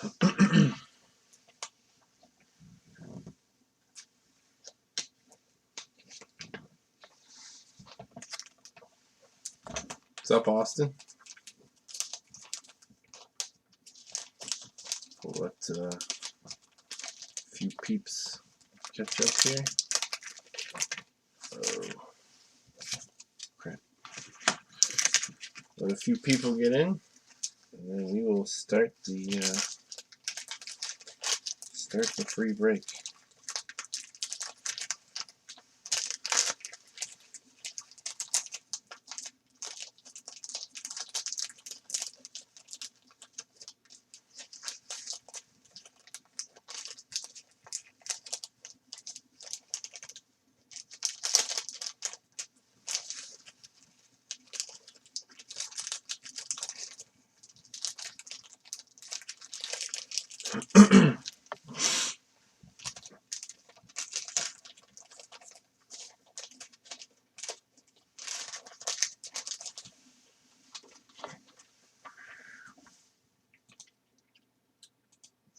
What's up, Austin? We'll let a few peeps catch up here. Oh, crap. Let a few people get in, and then we will start the free break.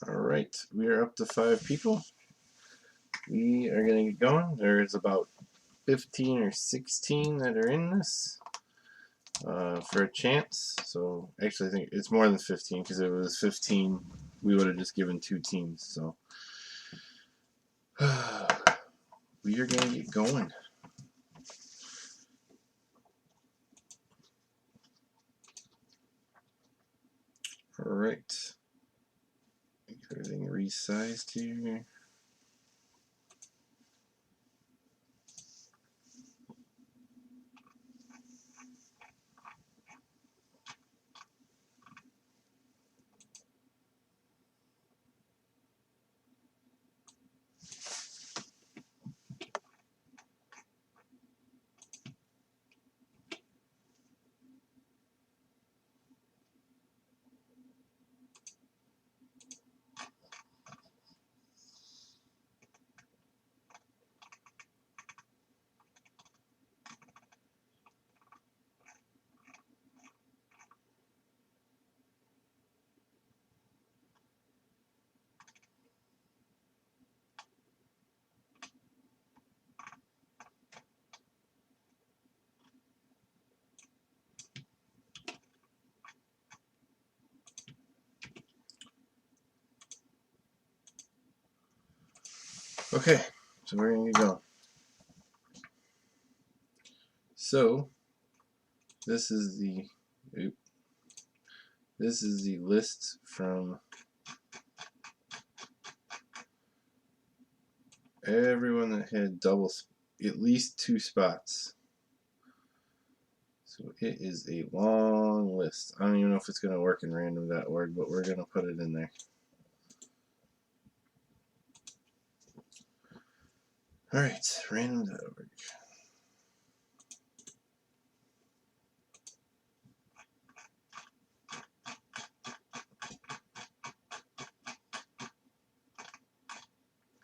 Alright, we are up to 5 people. We are going to get going. There's about 15 or 16 that are in this for a chance. So actually I think it's more than 15, because if it was 15 we would have just given 2 teams. So we are going to get going. Alright. Get everything resized here. Okay, so we're going to go. So this is the list from everyone that had at least 2 spots. So it is a long list. I don't even know if it's going to work in random.org, but we're going to put it in there. Alright, random.org.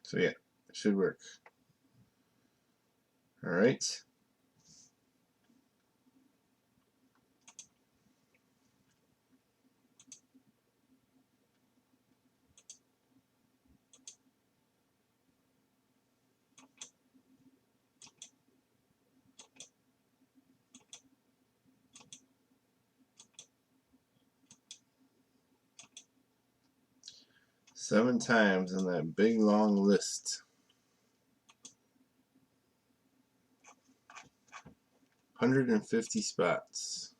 So yeah, it should work. Alright. Seven times on that big long list. 150 spots.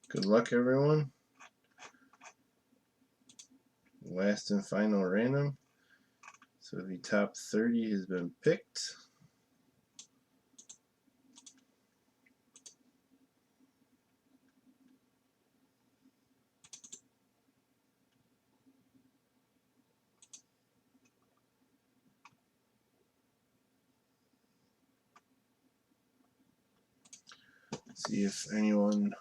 Good luck, everyone. Last and final random. So the top 30 has been picked. See if everyone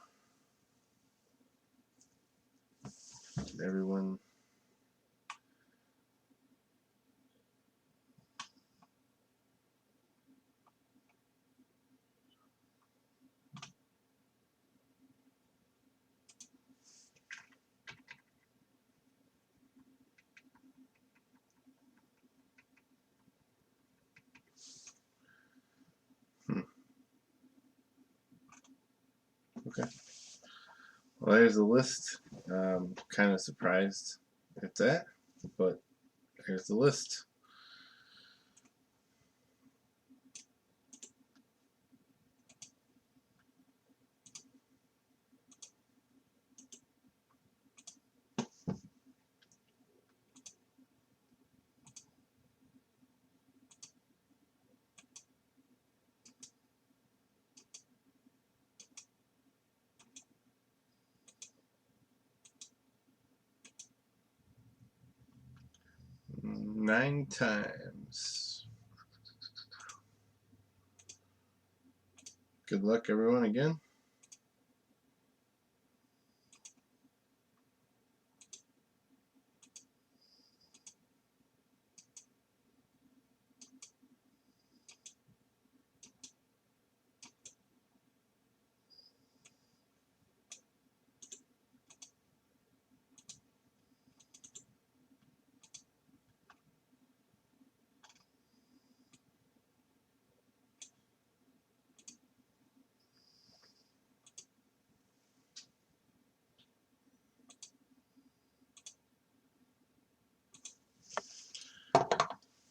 Well, there's a list. Kind of surprised at that, but here's the list. Nine times. Good luck, everyone, again.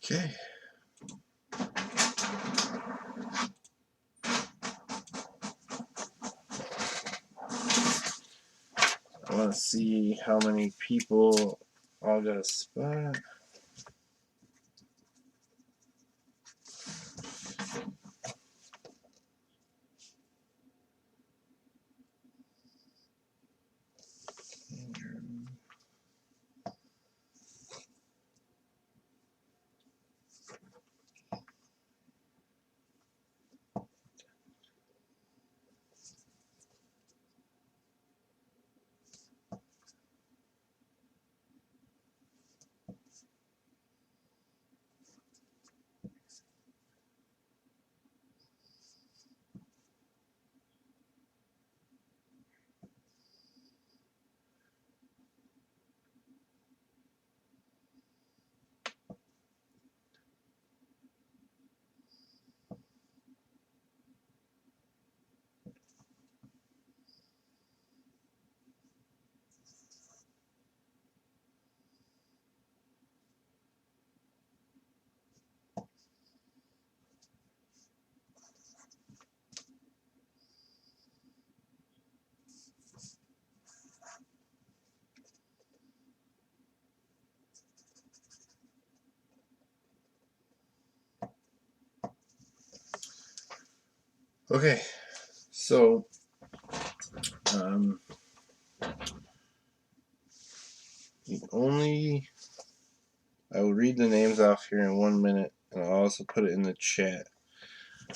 Okay. I want to see how many people all got a spot. Okay, so the only I will read the names off here in 1 minute, and I'll also put it in the chat.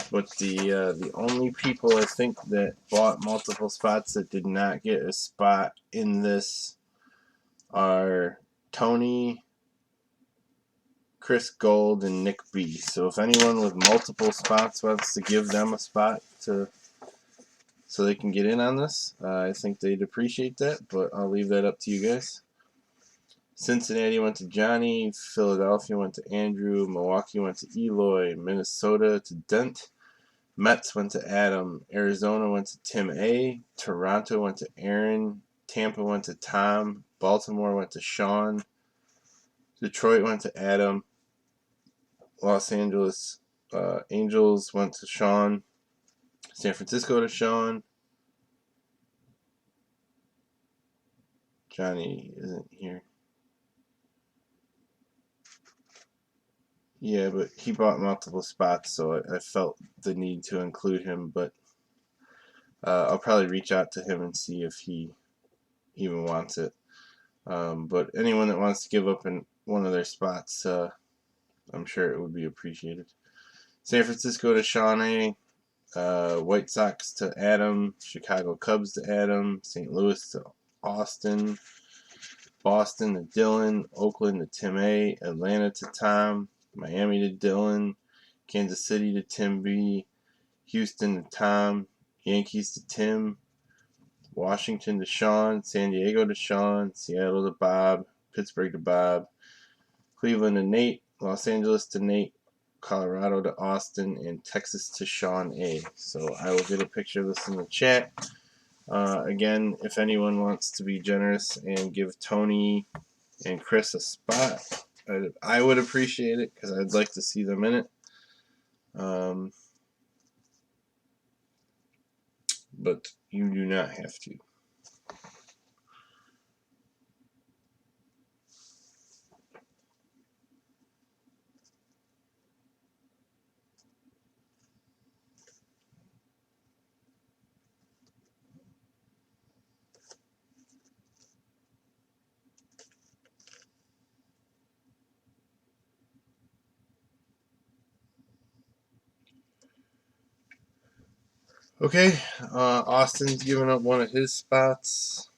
But the only people I think that bought multiple spots that did not get a spot in this are Tony, Chris Gold, and Nick B. So if anyone with multiple spots wants to give them a spot so they can get in on this, I think they'd appreciate that. But I'll leave that up to you guys. Cincinnati went to Johnny, Philadelphia went to Andrew, Milwaukee went to Eloy, Minnesota to Dent, Mets went to Adam, Arizona went to Tim A, Toronto went to Aaron, Tampa went to Tom, Baltimore went to Sean, Detroit went to Adam, Los Angeles Angels went to Sean, San Francisco to Sean. Johnny isn't here. Yeah, but he bought multiple spots, so I felt the need to include him. But I'll probably reach out to him and see if he even wants it. But anyone that wants to give up in one of their spots, I'm sure it would be appreciated. San Francisco to Shawnee, White Sox to Adam, Chicago Cubs to Adam, St. Louis to Austin, Boston to Dylan, Oakland to Tim A, Atlanta to Tom, Miami to Dylan, Kansas City to Tim B, Houston to Tom, Yankees to Tim, Washington to Sean, San Diego to Sean, Seattle to Bob, Pittsburgh to Bob, Cleveland to Nate, Los Angeles to Nate, Colorado to Austin, and Texas to Sean A. So I will get a picture of this in the chat. Again, if anyone wants to be generous and give Tony and Chris a spot, I would appreciate it because I'd like to see them in it. But you do not have to. Okay, Austin's giving up one of his spots.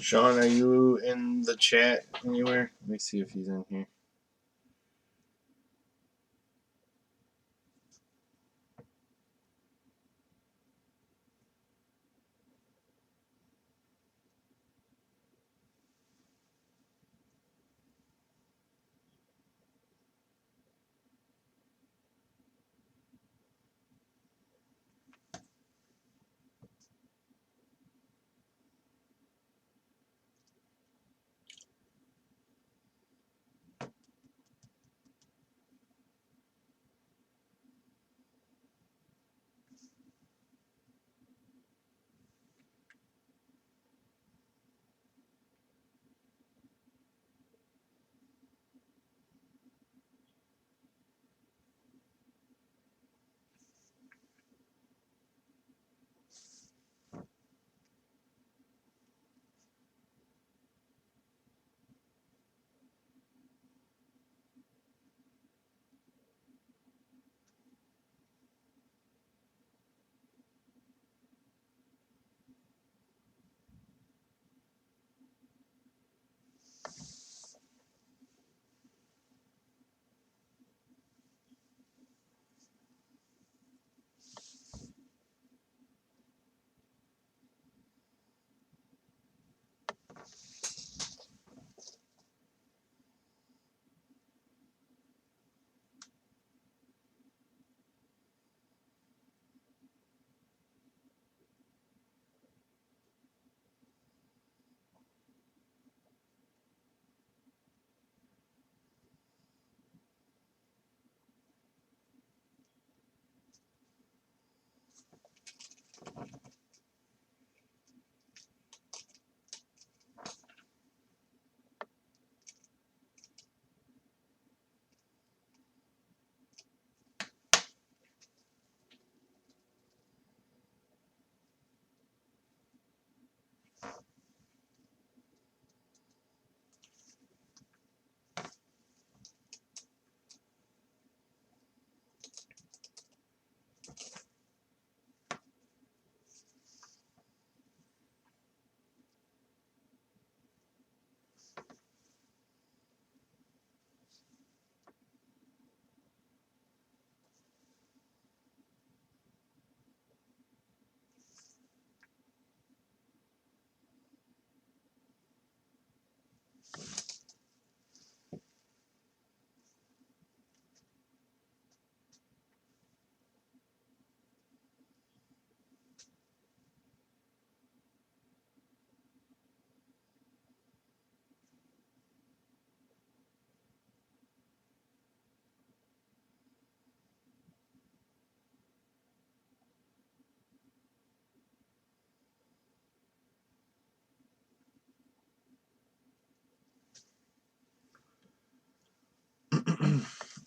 Sean, are you in the chat anywhere? Let me see if he's in here.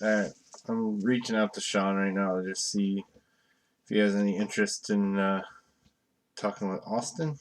Alright, I'm reaching out to Sean right now to just see if he has any interest in talking with Austin.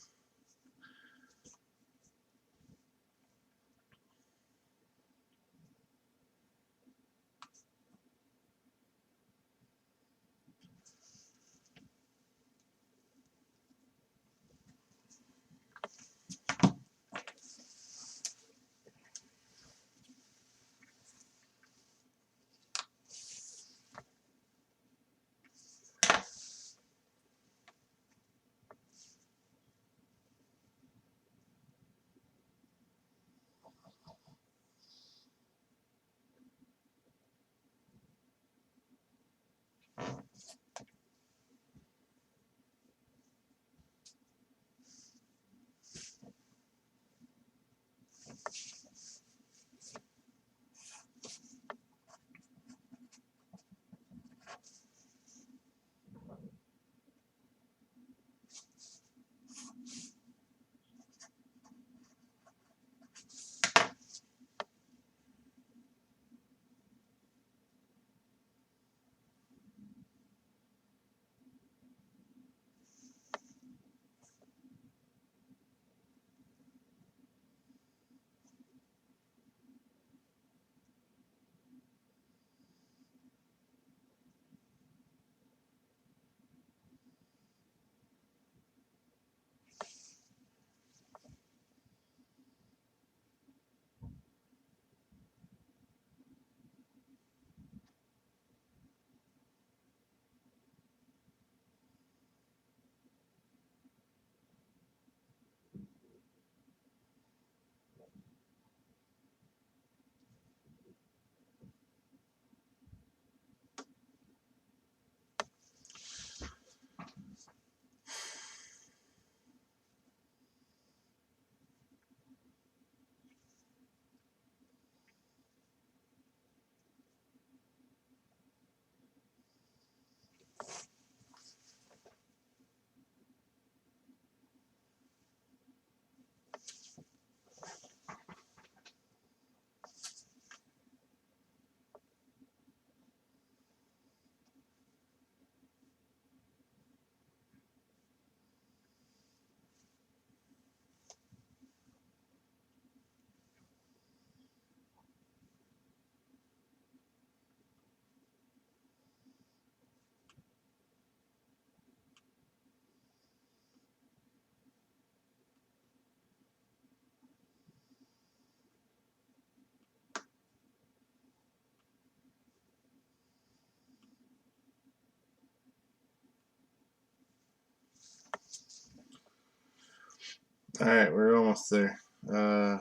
Alright, we're almost there. A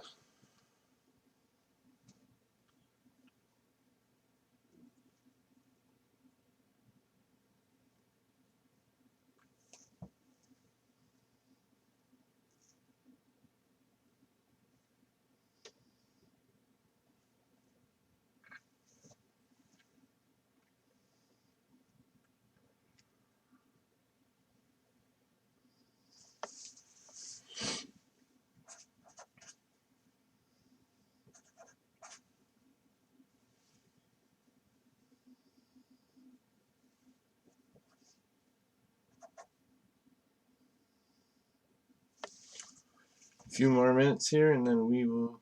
few more minutes here, and then we will.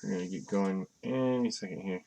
We're gonna get going any second here.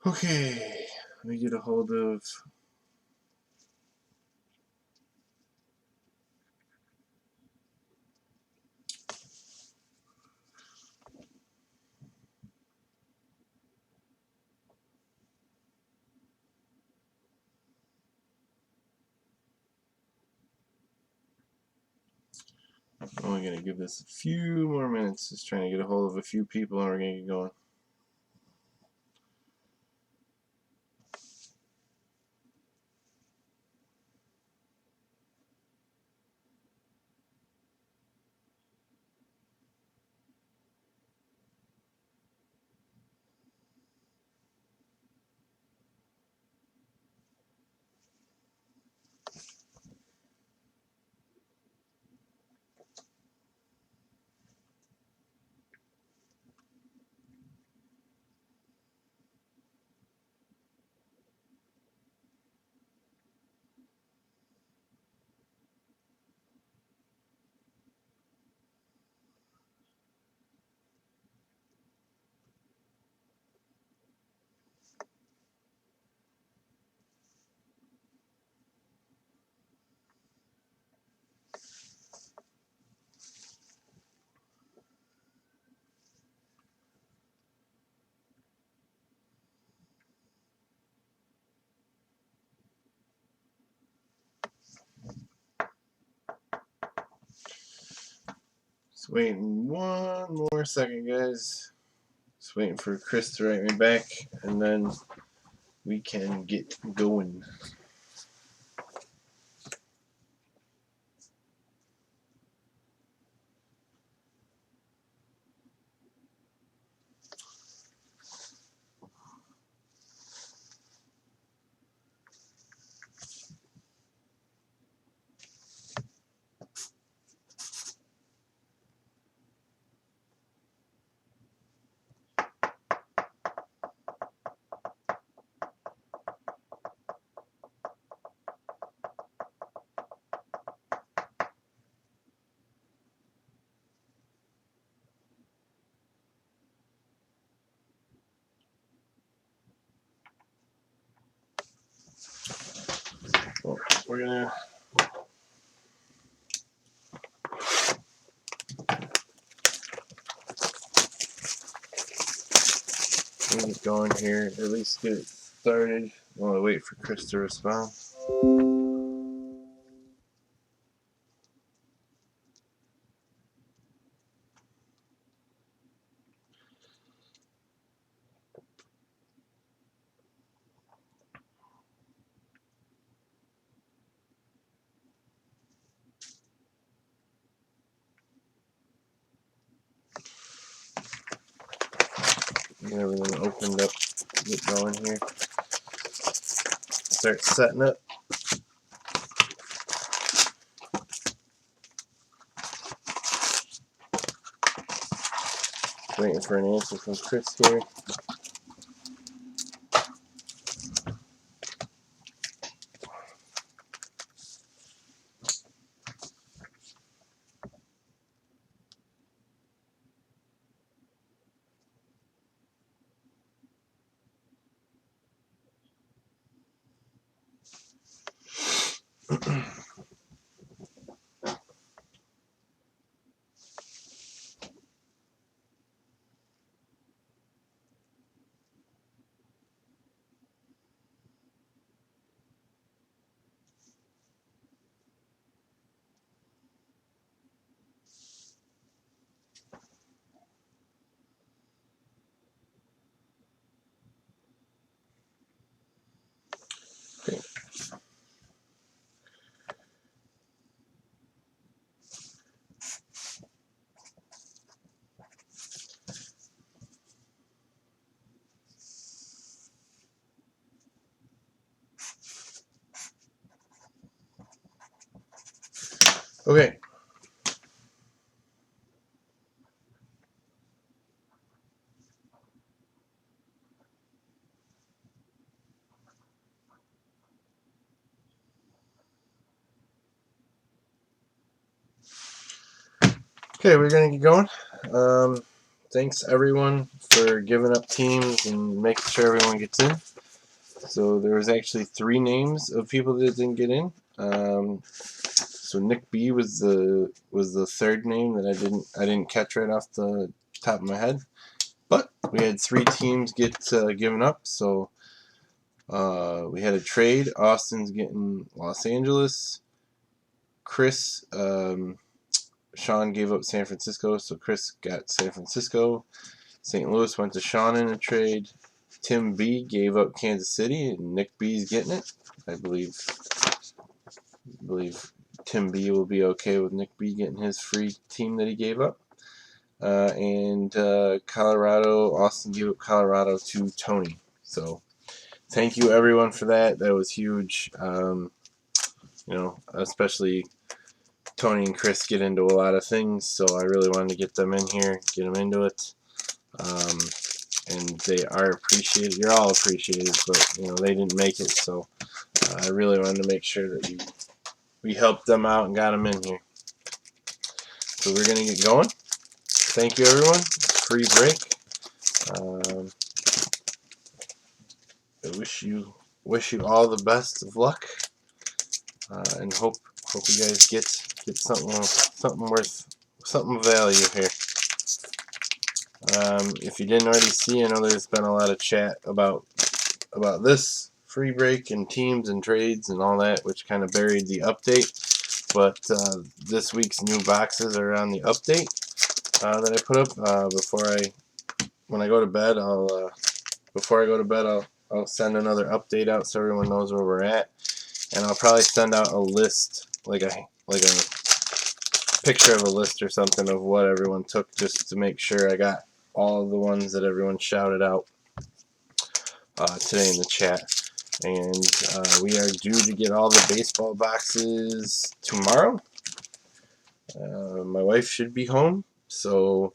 Okay, let me get a hold of. I'm only gonna give this a few more minutes, just trying to get a hold of a few people, and we're gonna get going. Just waiting one more second, guys. Just waiting for Chris to write me back, and then we can get going. Well, we're gonna get going here. At least get it started while I wait for Chris to respond. Get everything opened up, get going here. Start setting up. Waiting for an answer from Chris here. Okay. Okay. Okay, we're gonna get going. Thanks everyone for giving up teams and making sure everyone gets in. So there was actually 3 names of people that didn't get in. So Nick B was the 3rd name that I didn't catch right off the top of my head. But we had 3 teams get given up. So we had a trade. Austin's getting Los Angeles. Chris. Sean gave up San Francisco, so Chris got San Francisco. St. Louis went to Sean in a trade. Tim B gave up Kansas City, and Nick B's getting it. I believe Tim B will be okay with Nick B getting his free team that he gave up. And Colorado, Austin gave up Colorado to Tony. So thank you everyone for that. That was huge. Especially Tony and Chris get into a lot of things, so I really wanted to get them in here, get them into it, and they are appreciated. You're all appreciated, but they didn't make it, so I really wanted to make sure that we helped them out and got them in here. So we're gonna get going. Thank you, everyone. Free break. I wish you all the best of luck, and hope you guys get something of value here. If you didn't already see, I know there's been a lot of chat about this free break and teams and trades and all that, which kind of buried the update. But this week's new boxes are on the update. that I put up when I go to bed. Before I go to bed, I'll send another update out so everyone knows where we're at, and I'll probably send out a list, like a picture of a list or something of what everyone took, just to make sure I got all of the ones that everyone shouted out today in the chat. And we are due to get all the baseball boxes tomorrow. My wife should be home, so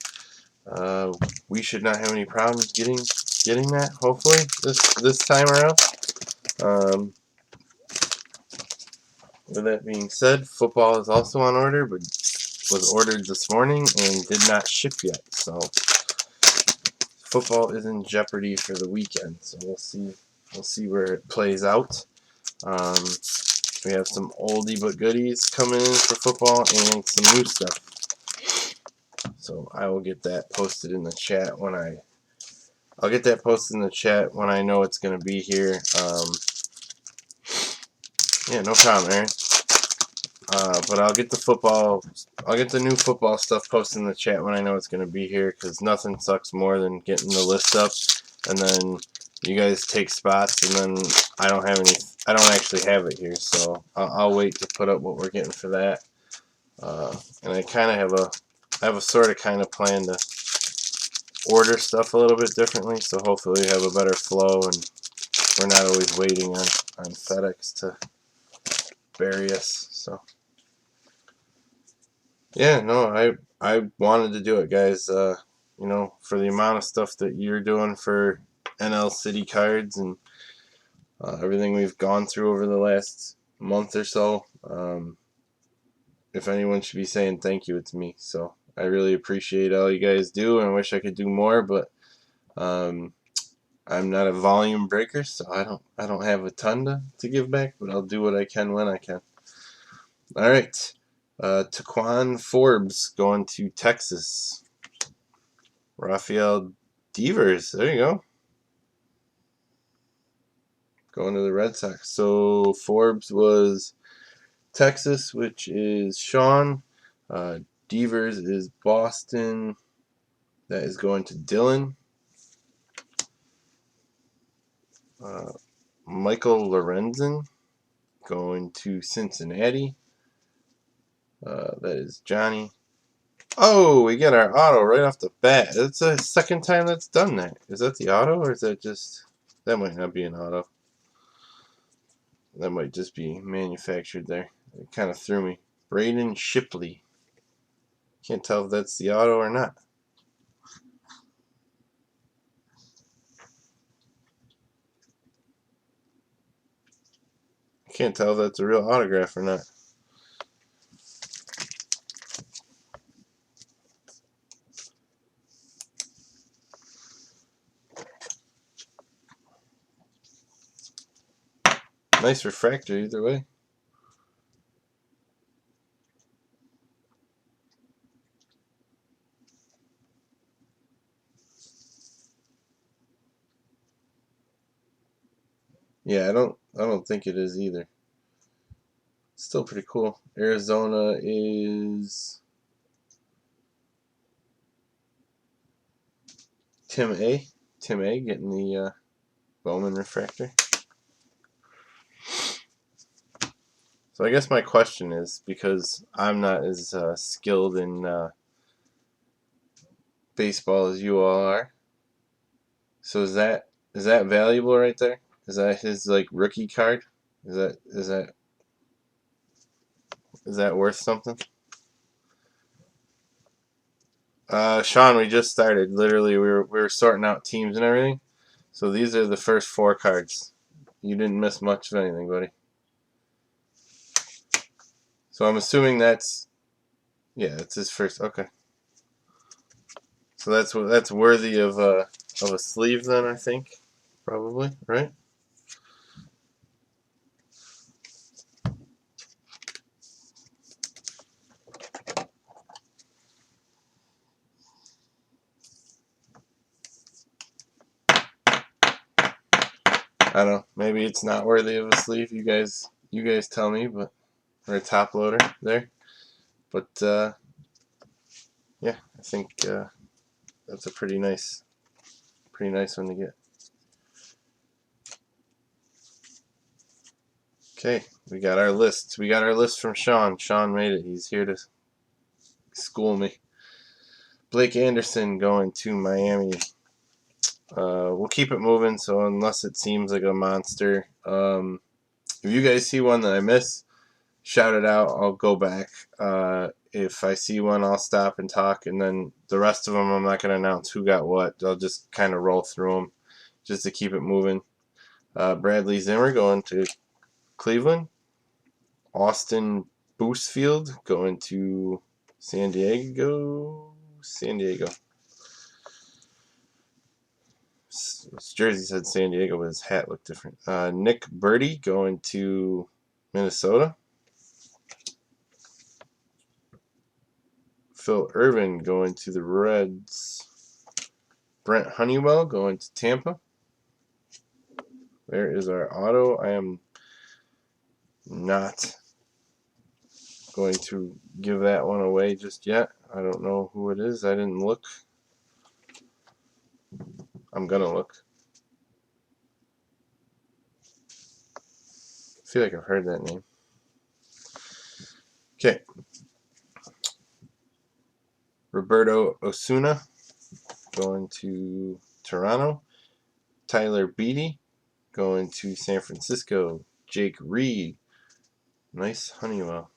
we should not have any problems getting that. Hopefully this time around. With that being said, football is also on order, but was ordered this morning and did not ship yet. So football is in jeopardy for the weekend. So we'll see where it plays out. We have some oldie but goodies coming in for football and some new stuff. So I will get that posted in the chat when I'll get that posted in the chat when I know it's going to be here. Yeah, no problem, Aaron. But I'll get the new football stuff posted in the chat when I know it's going to be here, because nothing sucks more than getting the list up and then you guys take spots and then I don't actually have it here, so I'll wait to put up what we're getting for that. And I kind of have a sort of kind of plan to order stuff a little bit differently, so hopefully we have a better flow and we're not always waiting on FedEx to bury us. So yeah, no, I wanted to do it, guys. For the amount of stuff that you're doing for NL City Cards and everything we've gone through over the last month or so. If anyone should be saying thank you, it's me. So I really appreciate all you guys do, and I wish I could do more, but I'm not a volume breaker, so I don't have a ton to give back, but I'll do what I can when I can. All right, Taquan Forbes going to Texas. Rafael Devers, there you go, going to the Red Sox. So Forbes was Texas, which is Sean. Devers is Boston. That is going to Dylan. Michael Lorenzen going to Cincinnati. That is Johnny. Oh, we get our auto right off the bat. That's the second time that's done that. Is that the auto, or is that just... That might not be an auto. That might just be manufactured there. It kind of threw me. Braden Shipley. Can't tell if that's the auto or not. Can't tell if that's a real autograph or not. Nice refractor either way. Yeah, I don't think it is either. Still pretty cool. Arizona is Tim A. Tim A getting the Bowman refractor. So I guess my question is, because I'm not as skilled in baseball as you all are, so is that valuable right there? Is that his like rookie card? Is that worth something? Sean, we just started. Literally, we were sorting out teams and everything. So these are the first 4 cards. You didn't miss much of anything, buddy. So I'm assuming that's... Yeah, it's his first. Okay. So that's worthy of a sleeve then, I think. Probably, right? I don't know. Maybe it's not worthy of a sleeve. You guys tell me, but or a top loader there. But yeah, I think that's a pretty nice one to get. Okay, we got our list. We got our list from Sean. Sean made it. He's here to school me. Blake Anderson going to Miami. We'll keep it moving, so unless it seems like a monster. If you guys see one that I miss, shout it out. I'll go back. If I see one, I'll stop and talk, and then the rest of them, I'm not going to announce who got what. I'll just kind of roll through them just to keep it moving. Bradley Zimmer going to Cleveland. Austin Boosfield going to San Diego. His jersey said San Diego, but his hat looked different. Nick Birdie going to Minnesota. Phil Irvin going to the Reds. Brent Honeywell going to Tampa. There is our auto. I am not going to give that one away just yet. I don't know who it is. I didn't look. I'm going to look. I feel like I've heard that name. Okay. Roberto Osuna going to Toronto. Tyler Beatty going to San Francisco. Jake Reed. Nice Honeywell.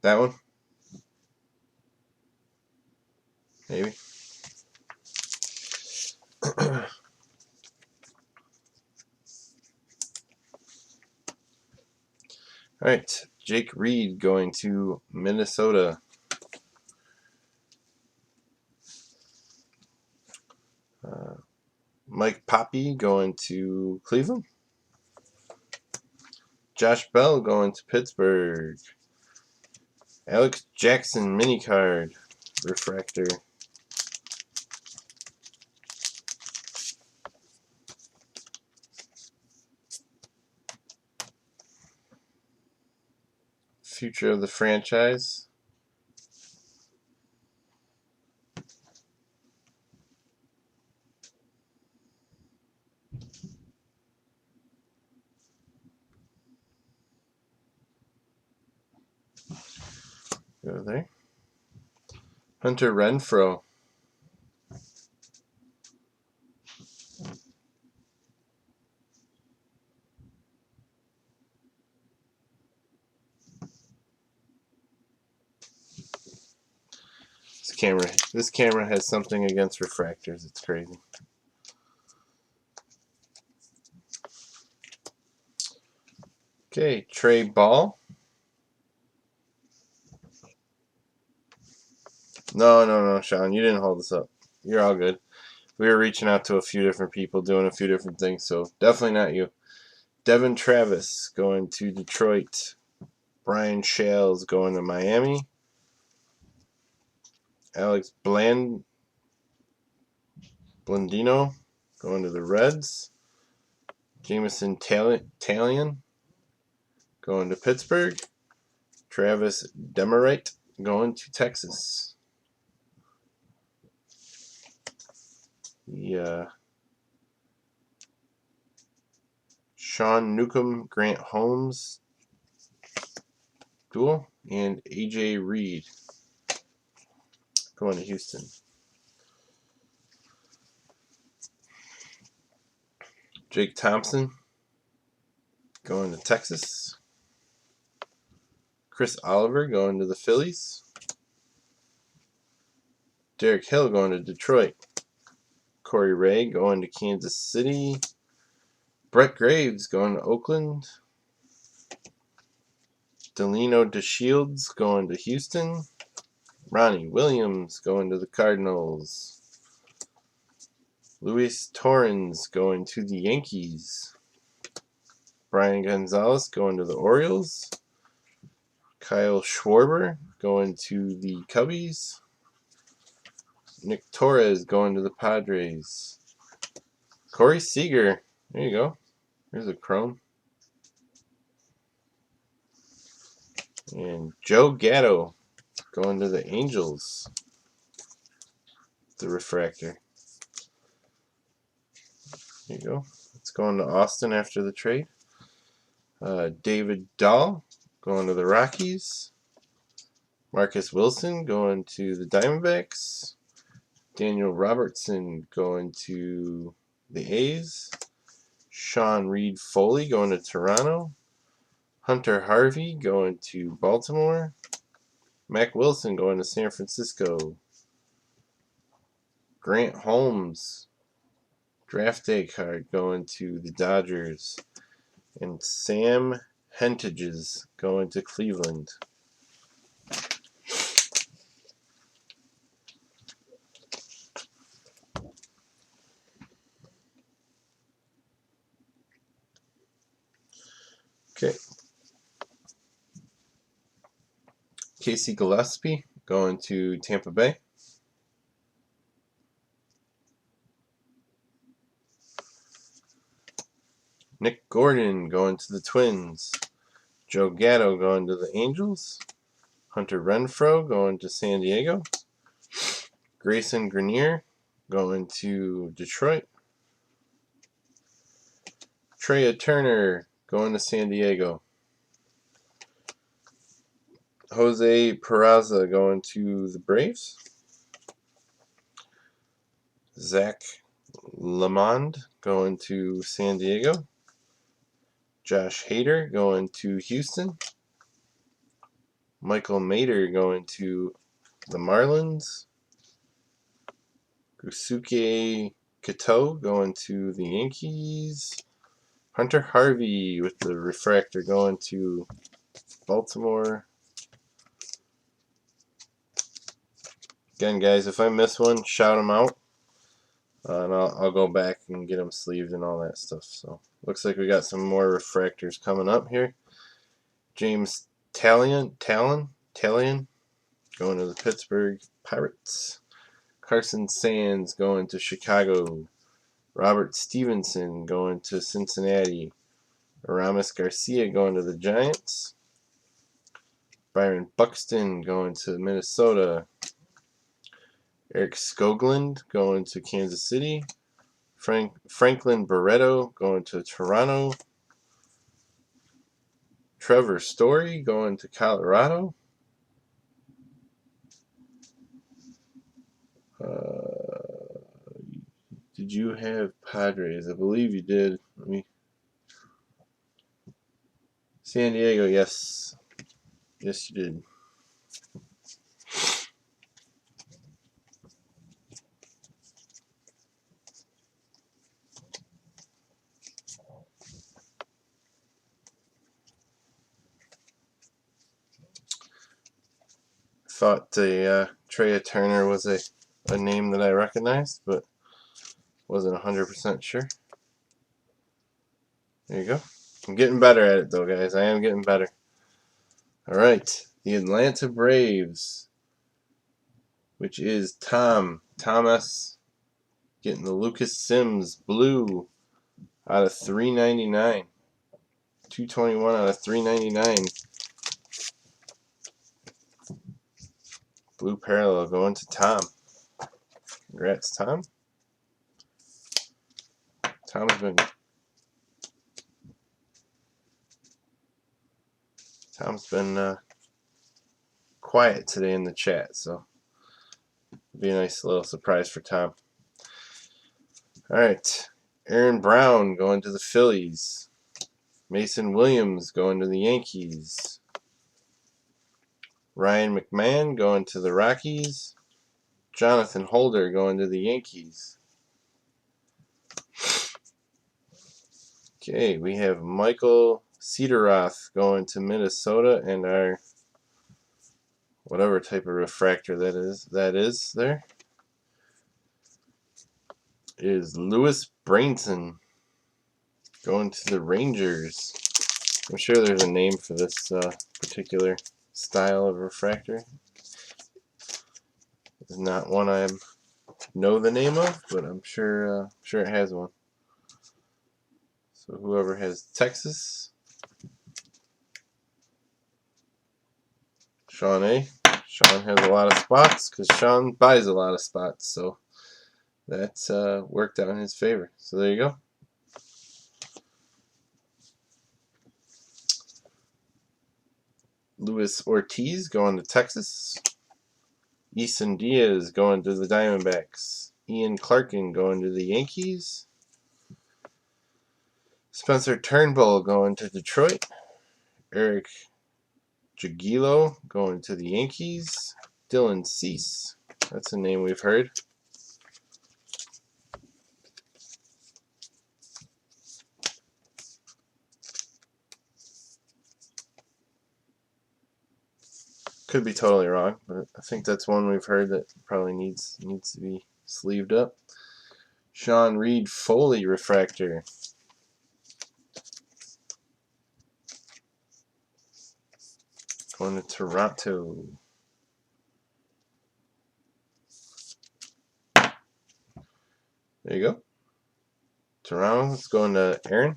That one? Maybe. Alright, Jake Reed going to Minnesota. Mike Poppy going to Cleveland. Josh Bell going to Pittsburgh. Alex Jackson mini card refractor. Future of the franchise. Go there. Hunter Renfroe. This camera has something against refractors. It's crazy. Okay, Trey Ball. No, Sean, you didn't hold this up. You're all good. We were reaching out to a few different people, doing a few different things, so definitely not you. Devin Travis going to Detroit. Brian Shales going to Miami. Alex Blandino going to the Reds. Jameson Talion going to Pittsburgh. Travis Demerite going to Texas. Sean Newcomb, Grant Holmes duel, and AJ Reed going to Houston. Jake Thompson going to Texas. Chris Oliver going to the Phillies. Derek Hill going to Detroit. Corey Ray going to Kansas City. Brett Graves going to Oakland. Delino DeShields going to Houston. Ronnie Williams going to the Cardinals. Luis Torrens going to the Yankees. Brian Gonzalez going to the Orioles. Kyle Schwarber going to the Cubbies. Nick Torres going to the Padres. Corey Seager. There you go. Here's a chrome. And Joe Gatto going to the Angels. The refractor. There you go. It's going to Austin after the trade. David Dahl going to the Rockies. Marcus Wilson going to the Diamondbacks. Daniel Robertson going to the A's. Sean Reed Foley going to Toronto. Hunter Harvey going to Baltimore. Mac Wilson going to San Francisco. Grant Holmes, draft day card, going to the Dodgers. And Sam Hentages going to Cleveland. Okay. Casey Gillespie going to Tampa Bay. Nick Gordon going to the Twins. Joe Gatto going to the Angels. Hunter Renfroe going to San Diego. Grayson Grenier going to Detroit. Trea Turner going to San Diego. Jose Peraza going to the Braves. Zach Lamond going to San Diego. Josh Hader going to Houston. Michael Mader going to the Marlins. Gusuke Kato going to the Yankees. Hunter Harvey with the refractor going to Baltimore. Again, guys, if I miss one, shout them out. And I'll go back and get them sleeved and all that stuff. So, looks like we got some more refractors coming up here. James Talion going to the Pittsburgh Pirates. Carson Sands going to Chicago. Robert Stevenson going to Cincinnati. Aramis Garcia going to the Giants. Byron Buxton going to Minnesota. Eric Skoglund going to Kansas City. Franklin Barreto going to Toronto. Trevor Story going to Colorado. Did you have Padres? I believe you did. San Diego, yes. Yes, you did. Thought Trea Turner was a name that I recognized, but wasn't 100% sure. There you go. I'm getting better at it, though, guys. I am getting better. All right. The Atlanta Braves, which is Thomas, getting the Lucas Sims blue out of 399. 221 out of 399. Blue parallel going to Tom. Congrats, Tom. Tom's been quiet today in the chat, so it'll be a nice little surprise for Tom. All right, Aaron Brown going to the Phillies. Mason Williams going to the Yankees. Ryan McMahon going to the Rockies. Jonathan Holder going to the Yankees. Okay, we have Michael Cederath going to Minnesota, and our whatever type of refractor that is there is Lewis Brainson going to the Rangers. I'm sure there's a name for this particular style of refractor. It's not one I know the name of, but I'm sure it has one. So whoever has Texas. Sean A. Sean has a lot of spots because Sean buys a lot of spots, so that's worked out in his favor. So there you go. Luis Ortiz going to Texas. Eason Diaz going to the Diamondbacks. Ian Clarkin going to the Yankees. Spencer Turnbull going to Detroit. Eric Jagielo going to the Yankees. Dylan Cease. That's a name we've heard. Could be totally wrong, but I think that's one we've heard that probably needs to be sleeved up. Sean Reed Foley refractor. Going to Toronto. There you go. Toronto. It's going to Aaron.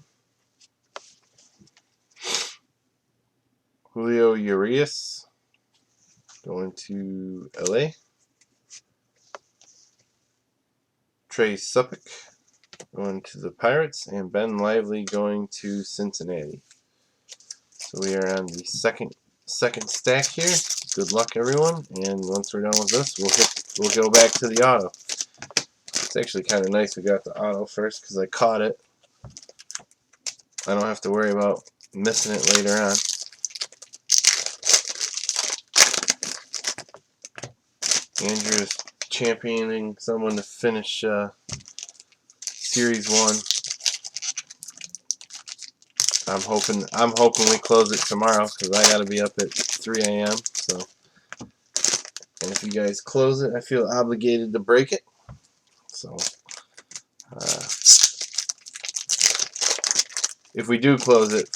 Julio Urias. Going to LA. Trey Suppick going to the Pirates, and Ben Lively going to Cincinnati. So we are on the second stack here. Good luck, everyone. And once we're done with this, we'll go back to the auto. It's actually kind of nice we got the auto first because I caught it. I don't have to worry about missing it later on. Andrew's championing someone to finish Series 1. I'm hoping we close it tomorrow because I got to be up at 3 a.m. So, and if you guys close it, I feel obligated to break it. So, if we do close it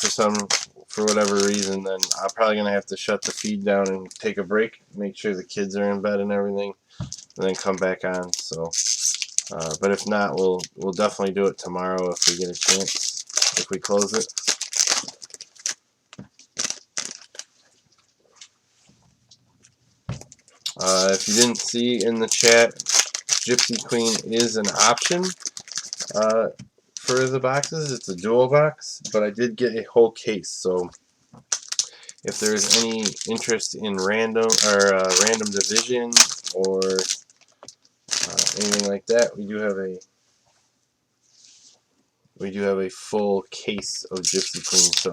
for whatever reason, then I'm probably gonna have to shut the feed down and take a break, make sure the kids are in bed and everything, and then come back on. So, but if not, we'll definitely do it tomorrow if we get a chance. If we close it. If you didn't see in the chat, Gypsy Queen is an option for the boxes. It's a dual box, but I did get a whole case. So if there's any interest in random division or anything like that, we do have a full case of Gypsy Queen. So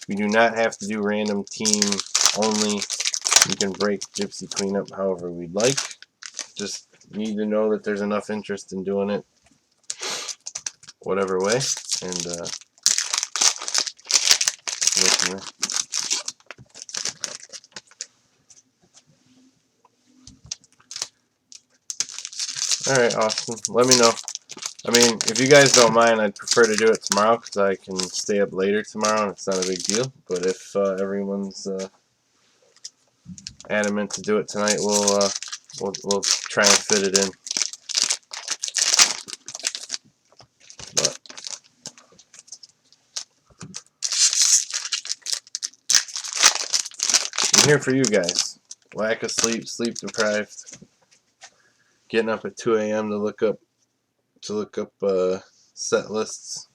we do not have to do random team only. We can break Gypsy Queen up however we'd like. Just need to know that there's enough interest in doing it whatever way, and alright, Austin, let me know. I mean, if you guys don't mind, I'd prefer to do it tomorrow because I can stay up later tomorrow and it's not a big deal. But if everyone's adamant to do it tonight, we'll try and fit it in. But I'm here for you guys. Lack of sleep, sleep deprived, getting up at 2 a.m. to look up set lists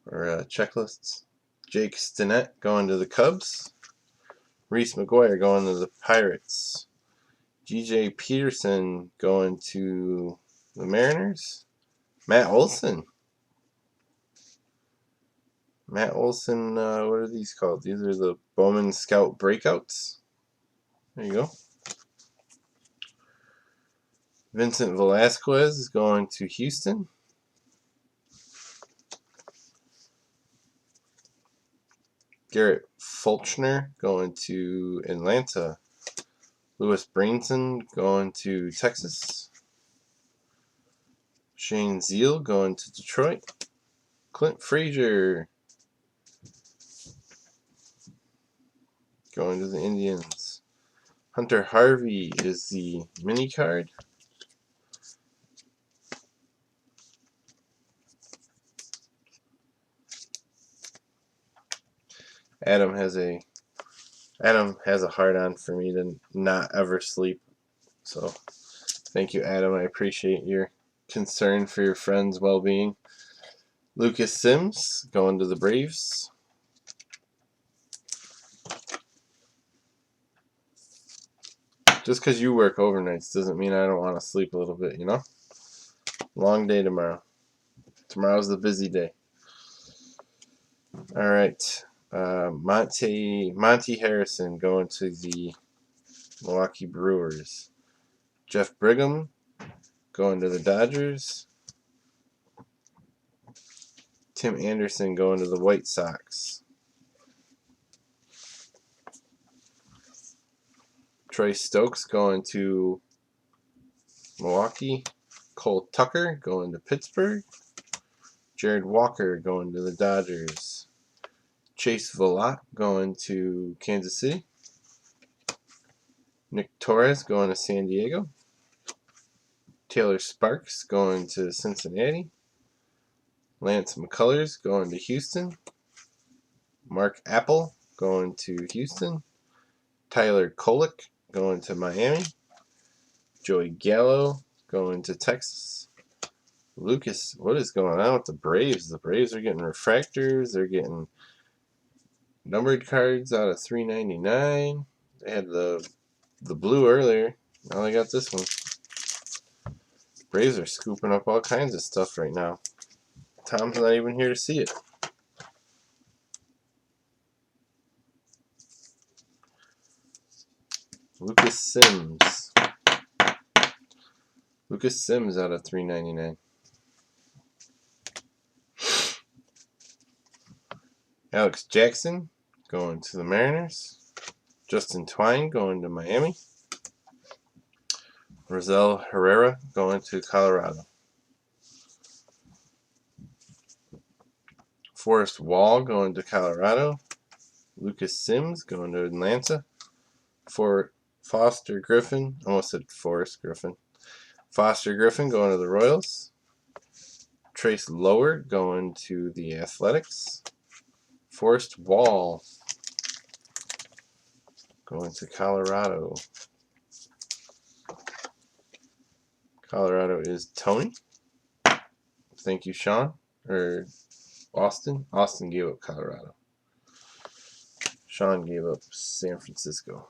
or checklists. Jake Stinnett going to the Cubs. Reese McGuire going to the Pirates. G.J. Peterson going to the Mariners. Matt Olson. What are these called? These are the Bowman Scout Breakouts. There you go. Vincent Velasquez is going to Houston. Garrett Fulchner going to Atlanta. Lewis Brunson going to Texas. Shane Zeal going to Detroit. Clint Frazier going to the Indians. Hunter Harvey is the mini card. Adam has a hard on for me to not ever sleep. So thank you, Adam. I appreciate your concern for your friend's well-being. Lucas Sims going to the Braves. Just because you work overnights doesn't mean I don't want to sleep a little bit, you know? Long day tomorrow. Tomorrow's the busy day. All right. Monty Harrison going to the Milwaukee Brewers. Jeff Brigham going to the Dodgers. Tim Anderson going to the White Sox. Troy Stokes going to Milwaukee. Cole Tucker going to Pittsburgh. Jared Walker going to the Dodgers. Chase Vallot going to Kansas City. Nick Torres going to San Diego. Taylor Sparks going to Cincinnati. Lance McCullers going to Houston. Mark Apple going to Houston. Tyler Kolek going to Miami. Joey Gallo going to Texas. Lucas, what is going on with the Braves? The Braves are getting refractors. They're getting numbered cards out of $3.99. They had the blue earlier. Now they got this one. Braves are scooping up all kinds of stuff right now. Tom's not even here to see it. Lucas Sims. Lucas Sims out of $3.99. Alex Jackson going to the Mariners. Justin Twine going to Miami. Rosell Herrera going to Colorado. Forrest Wall going to Colorado. Lucas Sims going to Atlanta. Foster Griffin, almost said Forrest Griffin. Foster Griffin going to the Royals. Trace Lower going to the Athletics. Forrest Wall going to Colorado. Colorado is Tony. Thank you, Sean. Or Austin. Austin gave up Colorado. Sean gave up San Francisco.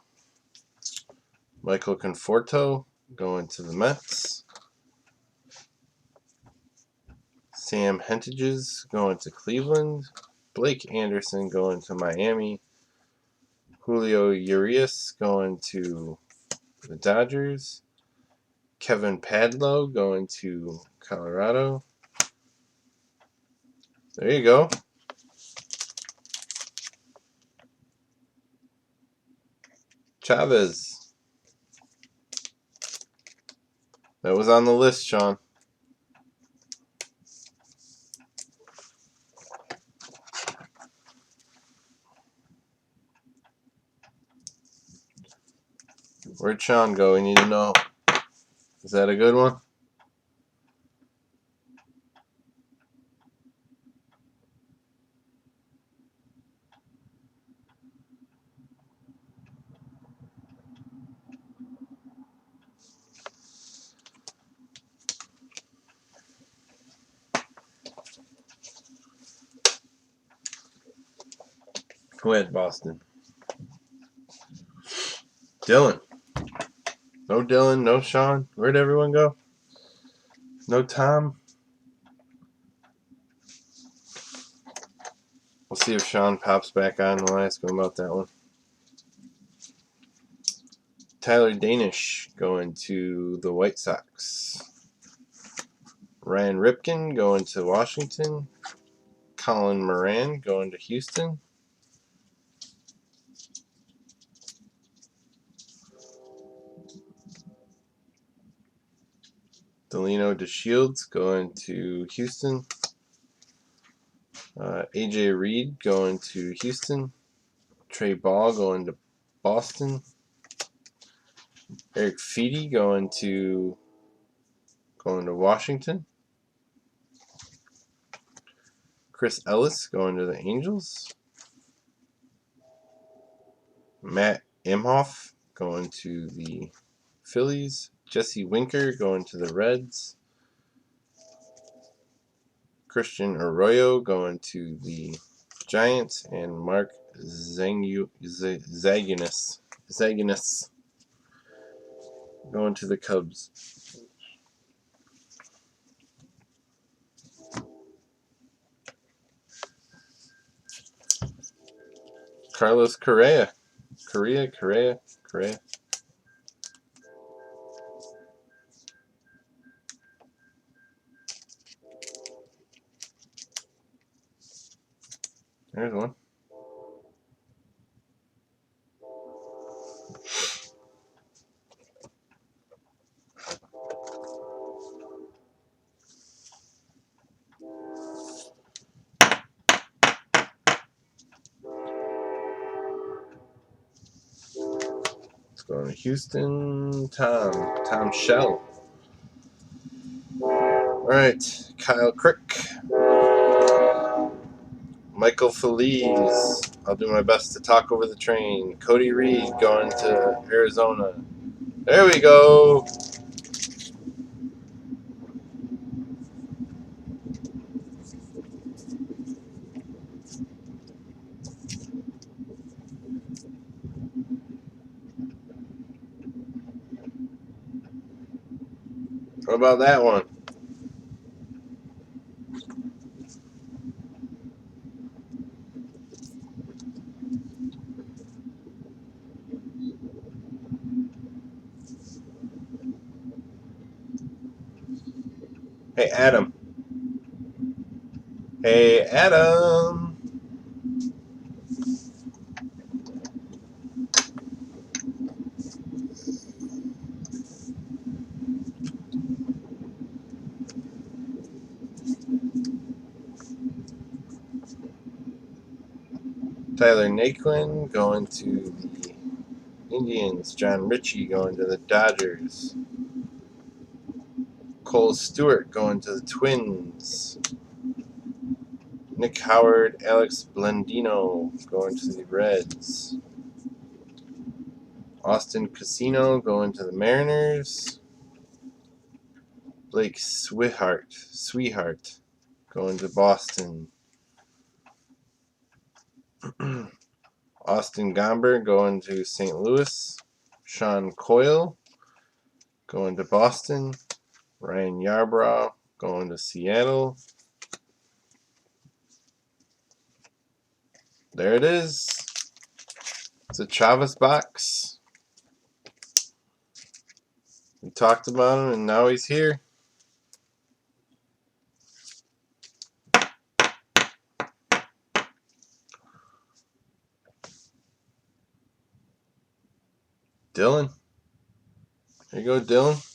Michael Conforto going to the Mets. Sam Hentages going to Cleveland. Blake Anderson going to Miami. Julio Urias going to the Dodgers. Kevin Padlow going to Colorado. There you go. Chavez. That was on the list, Sean. Where'd Sean go? We need to know. Is that a good one? Who had Boston? Dylan. No Dylan, no Sean. Where'd everyone go? No Tom. We'll see if Sean pops back on. We'll ask him about that one. Tyler Danish going to the White Sox. Ryan Ripken going to Washington. Colin Moran going to Houston. Delino DeShields going to Houston. AJ Reed going to Houston. Trey Ball going to Boston. Eric Feedy going to Washington. Chris Ellis going to the Angels. Matt Imhoff going to the Phillies. Jesse Winker going to the Reds. Christian Arroyo going to the Giants. And Mark Zagunis going to the Cubs. Carlos Correa. Correa. There's one. Let's go to Houston. Tom Shell. Alright, Kyle Crick. Michael Feliz. I'll do my best to talk over the train. Cody Reed going to Arizona. There we go. What about that one? Hey, Adam. Hey, Adam. Tyler Naquin going to the Indians. John Ritchie going to the Dodgers. Cole Stewart going to the Twins. Nick Howard, Alex Blendino going to the Reds. Austin Casino going to the Mariners. Blake Sweetheart going to Boston. Austin Gomber going to St. Louis. Sean Coyle going to Boston. Ryan Yarbrough going to Seattle. There it is. It's a Chavez box. We talked about him, and now he's here. Dylan. There you go, Dylan.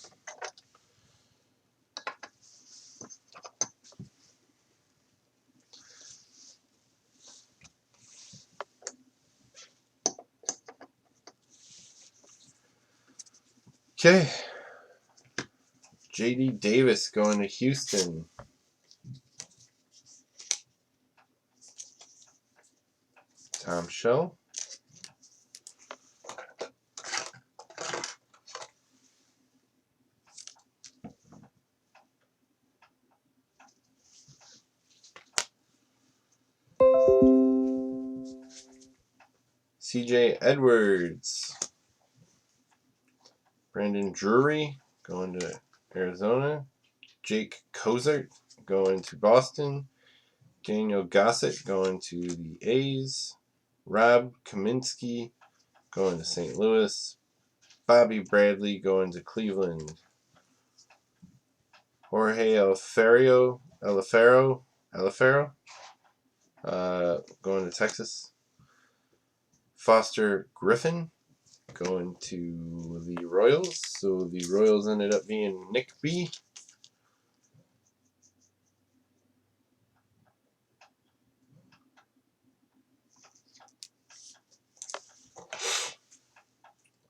Okay. J.D. Davis going to Houston. Tom Shell. C.J. Edwards. Brandon Drury going to Arizona. Jake Cozart going to Boston. Daniel Gossett going to the A's. Rob Kaminsky going to St. Louis. Bobby Bradley going to Cleveland. Jorge Alfaro going to Texas. Foster Griffin going to the Royals. So the Royals ended up being Nick B.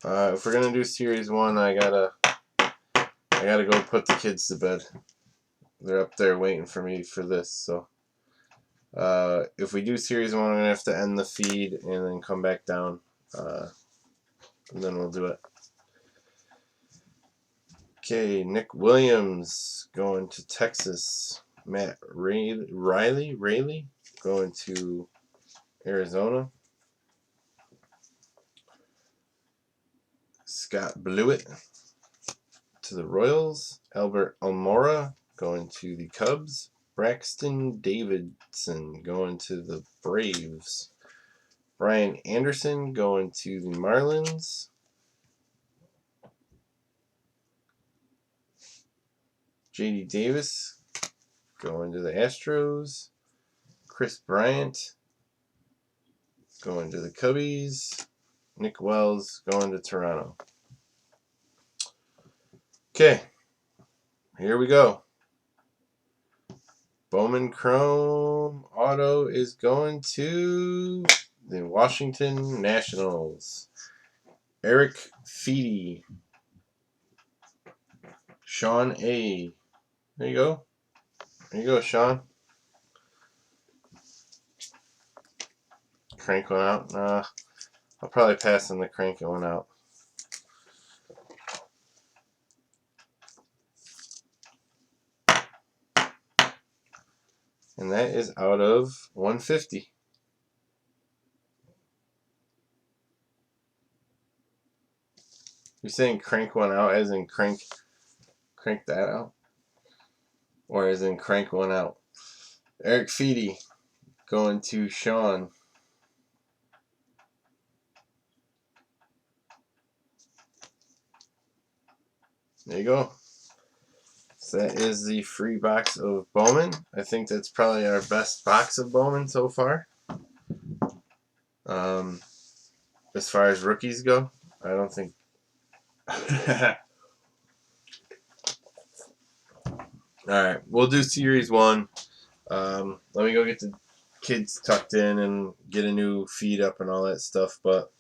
If we're gonna do Series 1, I gotta go put the kids to bed. They're up there waiting for me for this. So if we do Series 1, I'm gonna have to end the feed and then come back down. and then we'll do it. Okay, Nick Williams going to Texas. Matt Riley going to Arizona. Scott Blewett to the Royals. Albert Almora going to the Cubs. Braxton Davidson going to the Braves. Brian Anderson going to the Marlins. J.D. Davis going to the Astros. Chris Bryant going to the Cubbies. Nick Wells going to Toronto. Okay, here we go. Bowman Chrome Auto is going to the Washington Nationals. Eric Feedy. Sean A. There you go. There you go, Sean. Crank one out. Nah, I'll probably pass on the cranking one out. And that is out of 150. You're saying crank one out as in crank that out? Or as in crank one out? Eric Feedy going to Sean. There you go. So that is the free box of Bowman. I think that's probably our best box of Bowman so far. As far as rookies go, I don't think. Alright, we'll do Series 1. Let me go get the kids tucked in and get a new feed up and all that stuff. But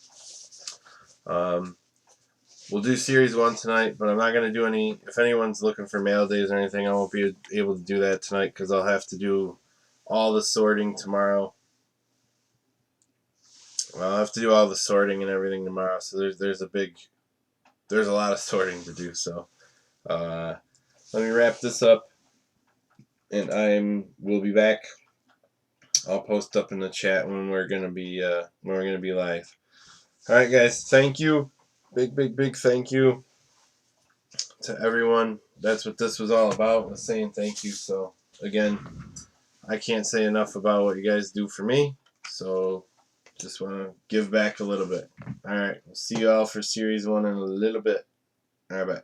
we'll do Series 1 tonight, but I'm not going to do any. If anyone's looking for mail days or anything, I won't be able to do that tonight because I'll have to do all the sorting tomorrow. Well, I'll have to do all the sorting and everything tomorrow, so there's a lot of sorting to do. So let me wrap this up, and we'll be back. I'll post up in the chat when we're gonna be live. All right, guys. Thank you, big thank you to everyone. That's what this was all about, was saying thank you. So again, I can't say enough about what you guys do for me. So just want to give back a little bit. All right, we'll see you all for Series 1 in a little bit. All right, bye.